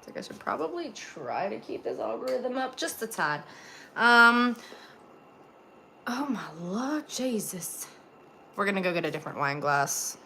Like I should probably try to keep this algorithm up just a tad. Oh my Lord Jesus. We're gonna go get a different wine glass.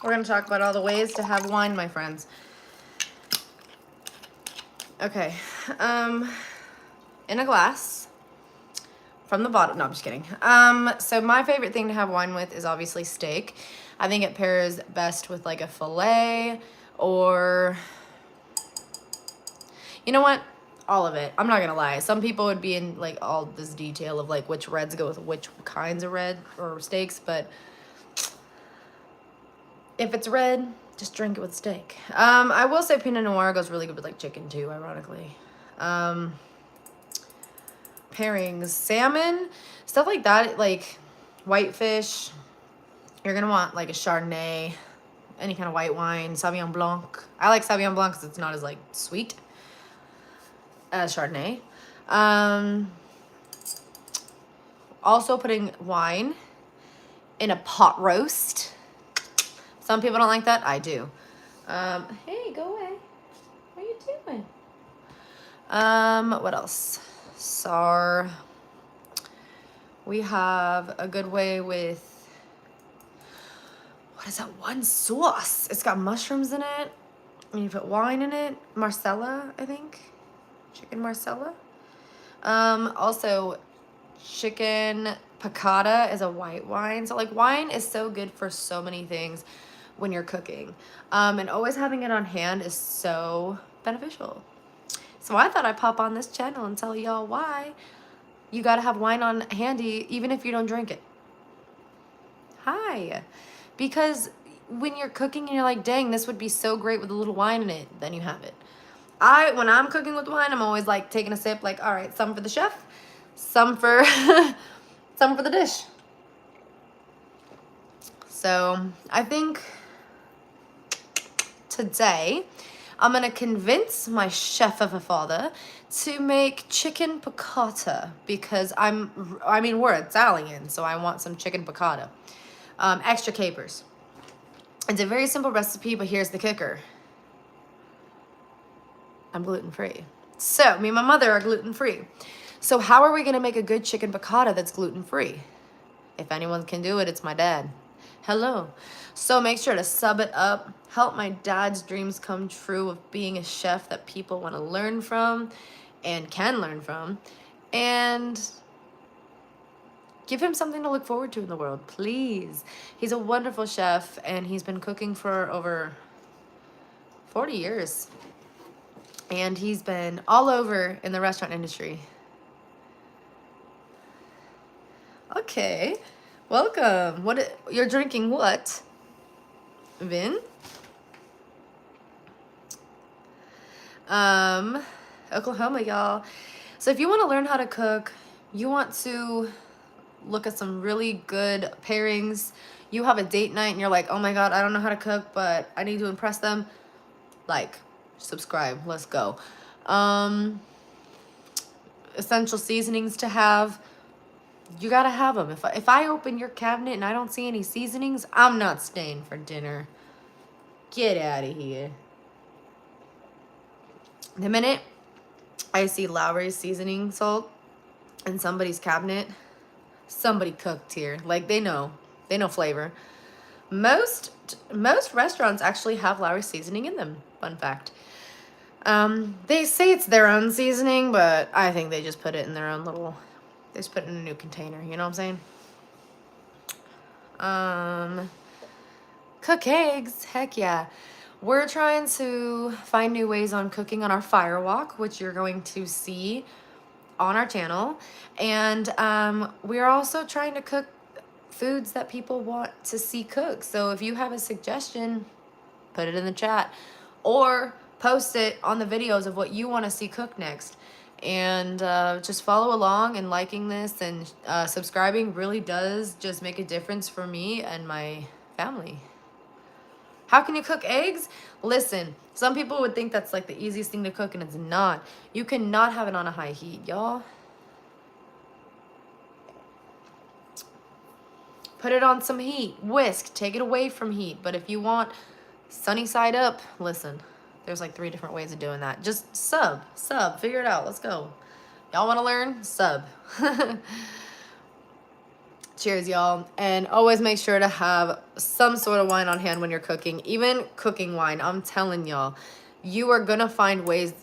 We're gonna talk about all the ways to have wine, my friends. Okay, in a glass from the bottom. No, I'm just kidding. So my favorite thing to have wine with is obviously steak. I think it pairs best with like a filet or, you know what? All of it. I'm not gonna lie. Some people would be in like all this detail of like which reds go with which kinds of red or steaks, but if it's red, just drink it with steak. I will say Pinot Noir goes really good with like chicken too, ironically. Pairings, salmon, stuff like that, like whitefish. You're gonna want like a Chardonnay, any kind of white wine, Sauvignon Blanc. I like Sauvignon Blanc because it's not as like sweet as Chardonnay. Also putting wine in a pot roast. Some people don't like that. I do. Hey, go away. What are you doing? What else? SAR. We have a good way with, what is that one sauce? It's got mushrooms in it. And you put wine in it. Marcella, I think. Chicken Marcella. Also, chicken piccata is a white wine. So like wine is so good for so many things when you're cooking. And always having it on hand is so beneficial. So I thought I'd pop on this channel and tell y'all why you gotta have wine on handy even if you don't drink it. Hi. Because when you're cooking and you're like, dang, this would be so great with a little wine in it, then you have it. When I'm cooking with wine, I'm always like taking a sip, like, all right, some for the chef, some for some for the dish. So I think today I'm gonna convince my chef of a father to make chicken piccata because we're Italian, so I want some chicken piccata. Extra capers. It's a very simple recipe, but here's the kicker. I'm gluten-free. So me and my mother are gluten-free. So how are we gonna make a good chicken piccata that's gluten-free? If anyone can do it, it's my dad. Hello. So make sure to sub it up. Help my dad's dreams come true of being a chef that people want to learn from and can learn from. And give him something to look forward to in the world, please. He's a wonderful chef and he's been cooking for over 40 years. And he's been all over in the restaurant industry. Okay. Welcome. You're drinking what? Vin? Oklahoma, y'all. So if you want to learn how to cook, you want to look at some really good pairings, you have a date night and you're like, oh my God, I don't know how to cook, but I need to impress them, like, subscribe, let's go. essential seasonings to have, you gotta have them. If I open your cabinet and I don't see any seasonings, I'm not staying for dinner. Get out of here. The minute I see Lowry's seasoning salt in somebody's cabinet, somebody cooked here. Like, they know flavor. Most restaurants actually have Lowry seasoning in them. Fun fact. They say it's their own seasoning, but I think they just put it in their own little, they just put it in a new container, you know what I'm saying? Cook eggs, heck yeah. We're trying to find new ways on cooking on our fire walk, which you're going to see on our channel. And we're also trying to cook foods that people want to see cooked. So if you have a suggestion, put it in the chat or post it on the videos of what you want to see cooked next. And just follow along, and liking this and subscribing really does just make a difference for me and my family. How can you cook eggs? Listen, some people would think that's like the easiest thing to cook, and it's not. You cannot have it on a high heat, y'all. Put it on some heat. Whisk. Take it away from heat. But if you want sunny side up, listen, there's like 3 different ways of doing that. Just sub. Figure it out. Let's go. Y'all want to learn? Sub. Cheers, y'all. And always make sure to have some sort of wine on hand when you're cooking. Even cooking wine, I'm telling y'all, you are going to find ways,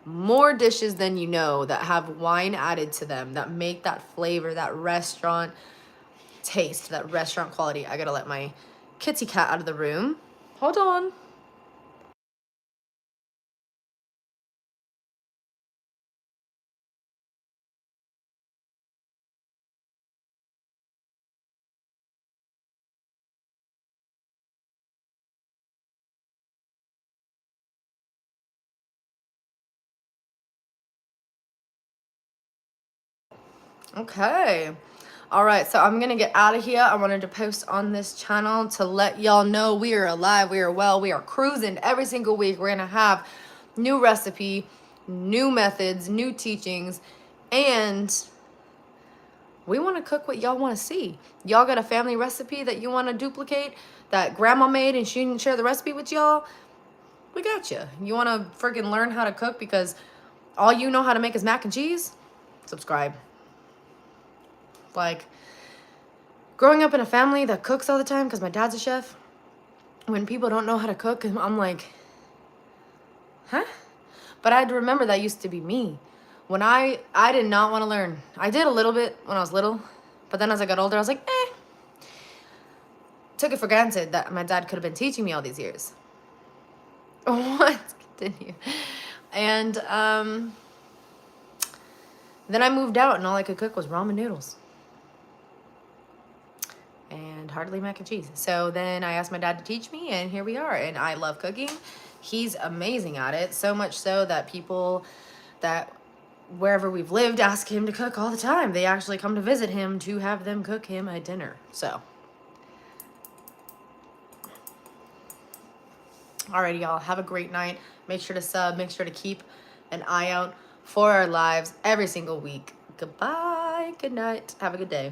more dishes than you know, that have wine added to them, that make that flavor, that restaurant taste, that restaurant quality. I gotta let my kitty cat out of the room. Hold on. Okay. All right, so I'm gonna get out of here. I wanted to post on this channel to let y'all know we are alive, we are well, we are cruising every single week. We're gonna have new recipe, new methods, new teachings, and we want to cook what y'all want to see. Y'all got a family recipe that you want to duplicate that grandma made and she didn't share the recipe with y'all? We got you. You want to freaking learn how to cook because all you know how to make is mac and cheese? Subscribe. Like, growing up in a family that cooks all the time because my dad's a chef, when people don't know how to cook, I'm like, huh? But I had to remember that used to be me. When I did not want to learn. I did a little bit when I was little, but then as I got older, I was like, Took it for granted that my dad could have been teaching me all these years. What? Continue. And then I moved out and all I could cook was ramen noodles. And hardly mac and cheese. So then I asked my dad to teach me, and here we are. And I love cooking. He's amazing at it. So much so that people that wherever we've lived ask him to cook all the time. They actually come to visit him to have them cook him a dinner. So, alrighty, y'all. Have a great night. Make sure to sub. Make sure to keep an eye out for our lives every single week. Goodbye. Good night. Have a good day.